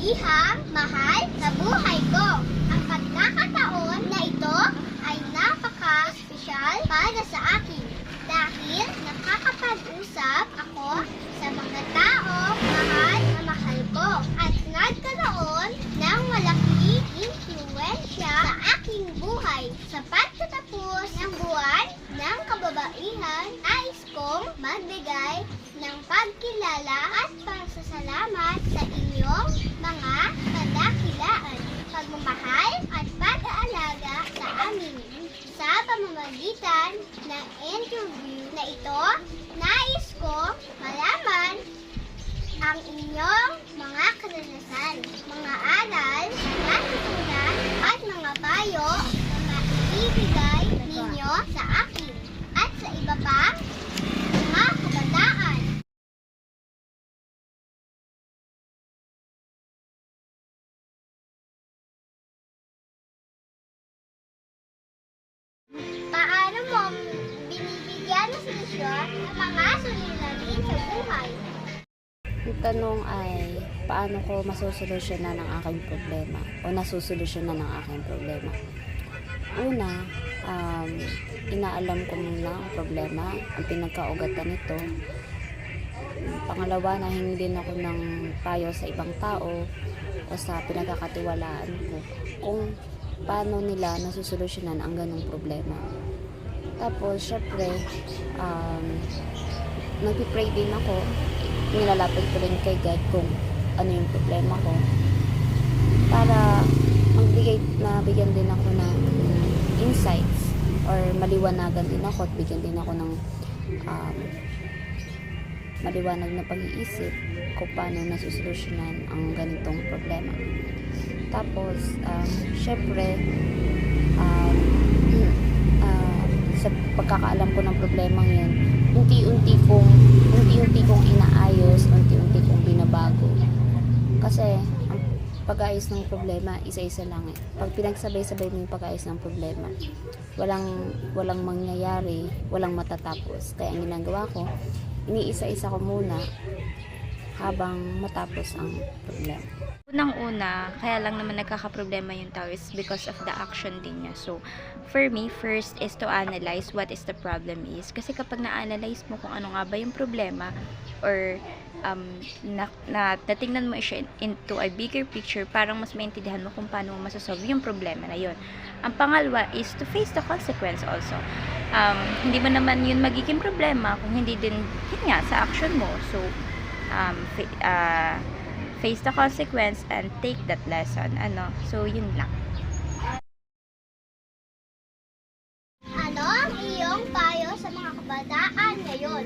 kababaihang mahal sa buhay ko. Ang pagkakataon na ito ay napaka-espesyal para sa akin dahil nakakapag-usap ako sa mga taong mahal na mahal ko at nagkaroon ng malaking impluwensya sa aking buhay. Sa pagtatapos ng buwan ng kababaihan, nais kong magbigay ng pagkilala at pasasalamat sa inyong mga kadakilaan, pagmamahal at pag-aalaga sa amin. Sa pamamagitan ng interview na ito, nais ko malaman ang inyong mga karanasan, mga aral, natutunan at mga payo na maibigay ninyo sa akin at sa iba pang mga kabataan. Paano mo binibigyan ng solusyon ang mga suliranin sa buhay? Yung tanong ay, paano ko masusolusyonan ang aking problema o nasusolusyonan ang aking problema? Una, inaalam ko muna ang problema, ang pinagkaugatan nito. Pangalawa, nahingi din ako ng payo sa ibang tao o sa pinagkakatiwalaan ko kung paano nila nasusolusyonan ang ganong problema. Tapos, syempre, nag-pray din ako. Nilalapit ko rin kay God kung ano yung problema ko para mabigyan din ako ng insights or maliwanagan din ako at bigyan din ako ng maliwanag na pag-iisip kung paano nasusolusyonan ang ganitong problema. Tapos, syempre, sa pagkakaalam ko ng problema yun, unti-unti kong inaayos, unti-unti kong binabago. Kasi, ang pag-ayos ng problema, isa-isa lang eh. Pag pinagsabay-sabay mo yung pag-ayos ng problema, walang mangyayari, walang matatapos. Kaya ang ginagawa ko, iniisa-isa ko muna habang matapos ang problema. Unang-una, kaya lang naman nagkakaproblema yung tao is because of the action din niya. So, for me, first is to analyze what is the problem is. Kasi kapag na-analyze mo kung ano nga ba yung problema or natingnan mo siya into a bigger picture, parang mas maintindihan mo kung paano mo masasolve yung problema na yun. Ang pangalawa is to face the consequence also. Hindi mo naman yun magiging problema kung hindi din yun nga sa action mo. So, face the consequence and take that lesson. So yun lang. Ano ang iyong payo sa mga kabataan ngayon?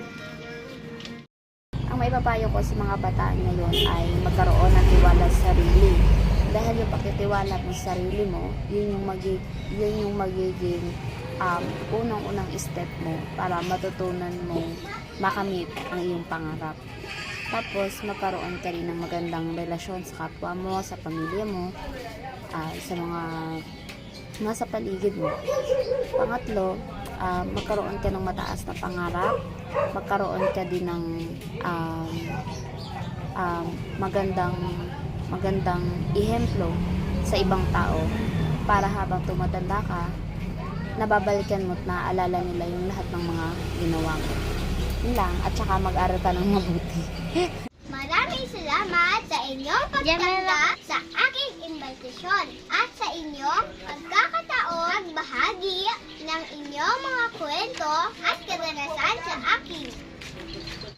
Ang maipapayo ko sa mga bataan ngayon ay magkaroon ng tiwala sa sarili. Dahil yung pagtitiwala mo sa sarili mo, yun yung magiging unang-unang step mo para matutunan mo makamit ang iyong pangarap. Tapos, magkaroon ka rin ng magandang relasyon sa kapwa mo, sa pamilya mo, sa mga nasa paligid mo. Pangatlo, magkaroon ka ng mataas na pangarap, magkaroon ka din ng magandang ihemplo sa ibang tao para habang tumatanda ka, nababalikan mo at naaalala nila yung lahat ng mga ginawa mo. Yun lang, at saka mag-aral ka ng mabuti. Maraming salamat sa inyong pagtanggap sa aking imbitasyon at sa inyong pagkakataon magbahagi ng inyong mga kwento at karanasan sa akin.